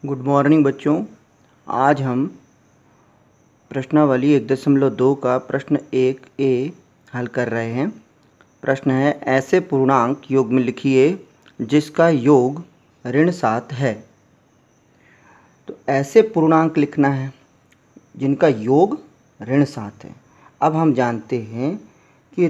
Good morning बच्चों। आज हम प्रश्नावली 1.2 का प्रश्न 1A हल कर रहे हैं। प्रश्न है, ऐसे पूर्णांक योग में लिखिए जिसका योग ऋण 7 है। तो ऐसे पूर्णांक लिखना है जिनका योग ऋण 7 है। अब हम जानते हैं कि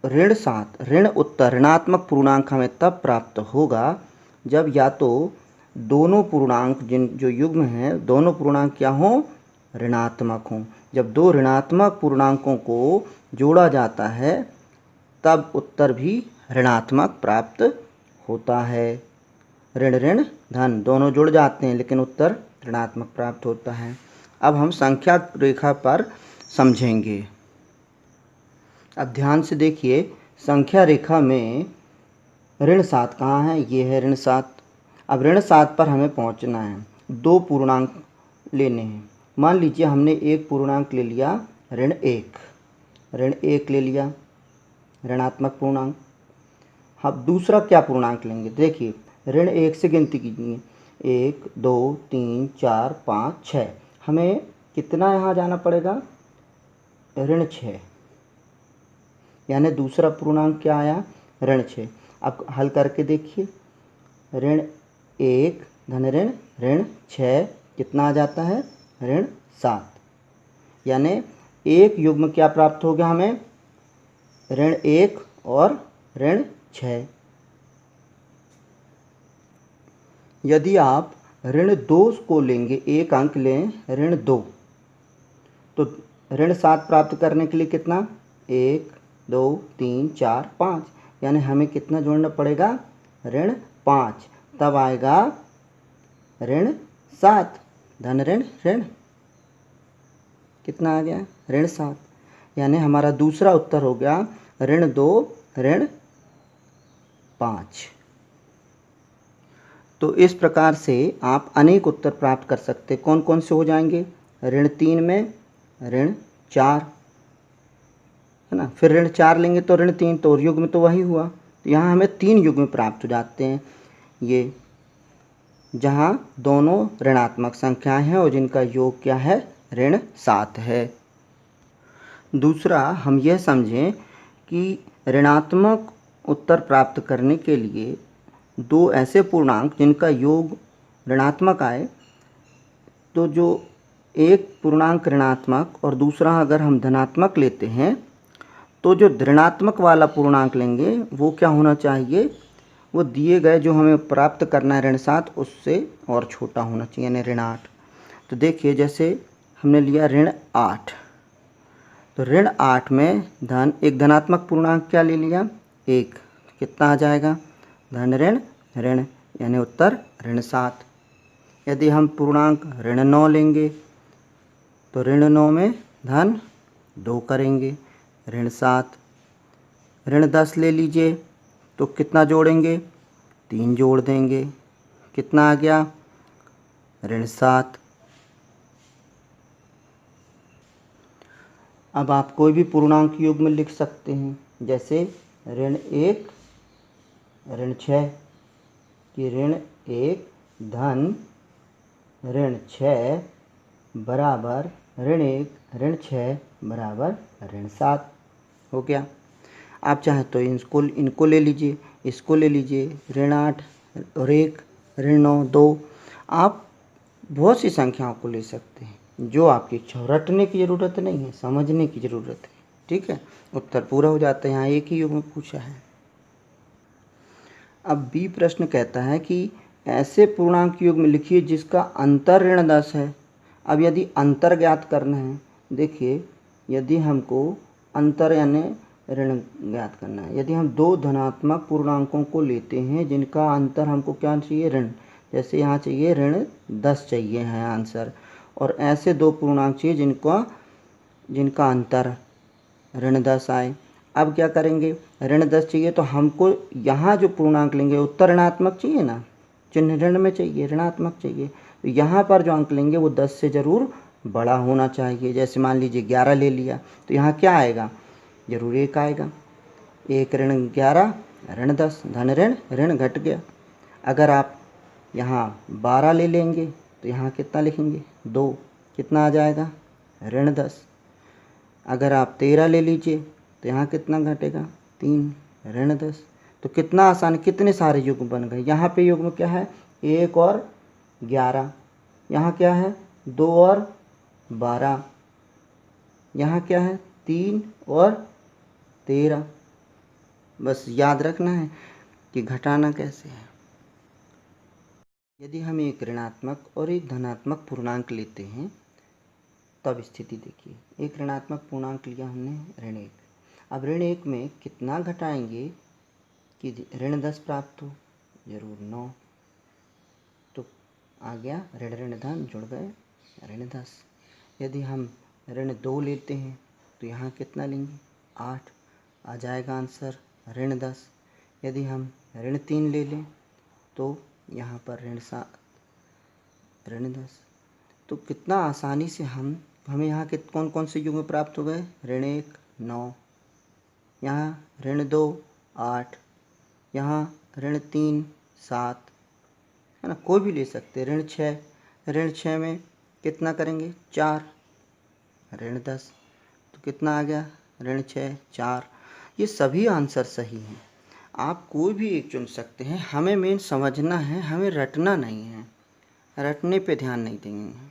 ऋण 7 ऋण उत्तर ऋणात्मक पूर्णांक हमें तब प्राप्त होगा जब या तो दोनों पूर्णांक जो युग्म हैं दोनों पूर्णांक क्या हों, ऋणात्मक हों। जब दो ऋणात्मक पूर्णांकों को जोड़ा जाता है तब उत्तर भी ऋणात्मक प्राप्त होता है। ऋण ऋण धन दोनों जुड़ जाते हैं लेकिन उत्तर ऋणात्मक प्राप्त होता है। अब हम संख्या रेखा पर समझेंगे। अब ध्यान से देखिए, संख्या रेखा में ऋण 7 कहाँ है? ये है ऋण 7। अब ऋण 7 पर हमें पहुंचना है। दो पूर्णांक लेने हैं। मान लीजिए हमने एक पूर्णांक ले लिया ऋण 1, ले लिया ऋणात्मक पूर्णांक। अब दूसरा क्या पूर्णांक लेंगे? देखिए, ऋण 1 से गिनती कीजिए, 1 2 3 4 5 6। हमें कितना यहाँ जाना पड़ेगा? ऋण 6, यानी दूसरा पूर्णांक क्या आया? ऋण 6। अब हल करके देखिए, ऋण 1 धन ऋण ऋण 6 कितना आ जाता है? ऋण 7। यानी एक युग्म क्या प्राप्त हो गया हमें? ऋण 1 और ऋण 6। यदि आप ऋण 2 को लेंगे, एक अंक लें ऋण 2, तो ऋण 7 प्राप्त करने के लिए कितना? 1 2 3 4 5, यानी हमें कितना जोड़ना पड़ेगा? ऋण 5। तब आएगा ऋण 7 धन ऋण ऋण कितना आ गया? ऋण 7। यानी हमारा दूसरा उत्तर हो गया ऋण 2 ऋण 5। तो इस प्रकार से आप अनेक उत्तर प्राप्त कर सकते। कौन कौन से हो जाएंगे? ऋण 3 में ऋण 4 है ना, फिर ऋण 4 लेंगे तो ऋण 3, तो युग्म तो वही हुआ। तो यहाँ हमें 3 युग्म प्राप्त हो जाते हैं, ये जहाँ दोनों ऋणात्मक संख्याएं हैं और जिनका योग क्या है? ऋण 7 है। दूसरा, हम यह समझें कि ऋणात्मक उत्तर प्राप्त करने के लिए दो ऐसे पूर्णांक जिनका योग ऋणात्मक आए, तो जो एक पूर्णांक ऋणात्मक और दूसरा अगर हम धनात्मक लेते हैं तो जो ऋणात्मक वाला पूर्णांक लेंगे वो क्या होना चाहिए? वो दिए गए जो हमें प्राप्त करना है ऋण 7 उससे और छोटा होना चाहिए, यानी ऋण 8। तो देखिए, जैसे हमने लिया ऋण 8, तो ऋण 8 में एक धनात्मक पूर्णांक क्या ले लिया? 1। कितना आ जाएगा? धन ऋण ऋण, यानी उत्तर ऋण 7। यदि हम पूर्णांक ऋण 9 लेंगे तो ऋण 9 में धन 2 करेंगे, ऋण 7। ऋण 10 ले लीजिए तो कितना जोड़ेंगे? 3 जोड़ देंगे, कितना आ गया? ऋण 7। अब आप कोई भी पूर्णांक योग में लिख सकते हैं, जैसे ऋण 1 ऋण 6 कि ऋण 1 धन ऋण 6 बराबर ऋण 1 ऋण 6 बराबर ऋण 7 हो गया। आप चाहे तो इनको ले लीजिए, इसको ले लीजिए, ऋण 8 और 1 ऋण 9 2। आप बहुत सी संख्याओं को ले सकते हैं, जो आपकी इच्छा हो। रटने की ज़रूरत नहीं है, समझने की ज़रूरत है। ठीक है, उत्तर पूरा हो जाता है। यहाँ एक ही युग में पूछा है। अब बी प्रश्न कहता है कि ऐसे पूर्णांक योग में लिखिए जिसका अंतर ऋण 10 है। अब यदि अंतर ज्ञात करना है, देखिए, यदि हमको अंतर यानी ऋण ज्ञात करना है, यदि हम दो धनात्मक पूर्णांकों को लेते हैं जिनका अंतर हमको क्या चाहिए? ऋण। जैसे यहाँ चाहिए ऋण 10 चाहिए है आंसर, और ऐसे दो पूर्णांक चाहिए जिनका अंतर ऋण 10 आए। अब क्या करेंगे? ऋण 10 चाहिए तो हमको यहाँ जो पूर्णांक लेंगे उत्तर ऋणात्मक चाहिए ना, चिन्ह ऋण में चाहिए, ऋणात्मक चाहिए। तो यहाँ पर जो अंक लेंगे वो 10 से ज़रूर बड़ा होना चाहिए। जैसे मान लीजिए 11 ले लिया तो यहाँ क्या आएगा? जरूर 1 आएगा। 1 ऋण 11 ऋण 10 धन ऋण ऋण घट गया। अगर आप यहाँ 12 ले लेंगे तो यहाँ कितना लिखेंगे 2, कितना आ जाएगा ऋण 10। अगर आप 13 ले लीजिए तो यहाँ कितना घटेगा 3 ऋण 10। तो कितना आसान, कितने सारे युग्म बन गए। यहाँ पे युग्म क्या है 1 और 11, यहाँ क्या है 2 और 12, यहाँ क्या है 3 और 13। बस याद रखना है कि घटाना कैसे है। यदि हम एक ऋणात्मक और एक धनात्मक पूर्णांक लेते हैं तब स्थिति देखिए। एक ऋणात्मक पूर्णांक लिया हमने ऋण 1। अब ऋण 1 में कितना घटाएंगे कि ऋण 10 प्राप्त हो, जरूर 9। तो आ गया ऋण ऋण धन जुड़ गए ऋण 10। यदि हम ऋण 2 लेते हैं तो यहाँ कितना लेंगे 8, आ जाएगा आंसर ऋण 10। यदि हम ऋण 3 ले लें तो यहाँ पर ऋण 7 ऋण 10। तो कितना आसानी से हमें यहाँ के कौन कौन से युग्म प्राप्त हो गए। ऋण 1 9, यहाँ ऋण 2 8, यहाँ ऋण 3 7, है ना, कोई भी ले सकते हैं। ऋण 6 में कितना करेंगे 4 ऋण 10। तो कितना आ गया ऋण 6 4। ये सभी आंसर सही हैं। आप कोई भी एक चुन सकते हैं, हमें मेन समझना है, हमें रटना नहीं है, रटने पे ध्यान नहीं देंगे।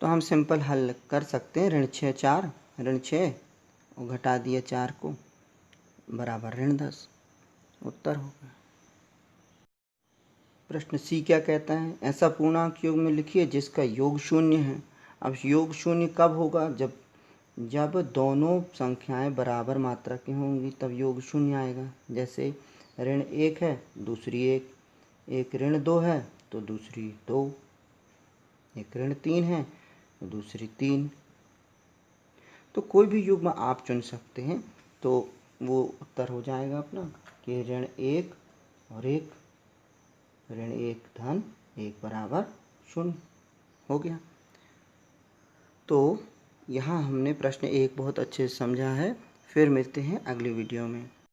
तो हम सिंपल हल कर सकते हैं। ऋण 6 4, ऋण 6 और घटा दिया 4 को बराबर ऋण 10, उत्तर होगा। प्रश्न सी क्या कहता है, ऐसा पूर्णांक योग में लिखिए जिसका योग 0 है। अब योग 0 कब होगा, जब दोनों संख्याएं बराबर मात्रा की होंगी तब योग 0 आएगा। जैसे ऋण 1 है दूसरी 1, एक ऋण 2 है तो दूसरी 2, एक ऋण 3 है तो दूसरी 3। तो कोई भी युग्म आप चुन सकते हैं, तो वो उत्तर हो जाएगा अपना कि ऋण 1 और 1, ऋण 1 धन 1 बराबर 0 हो गया। तो यहाँ हमने प्रश्न 1 बहुत अच्छे से समझा है। फिर मिलते हैं अगली वीडियो में।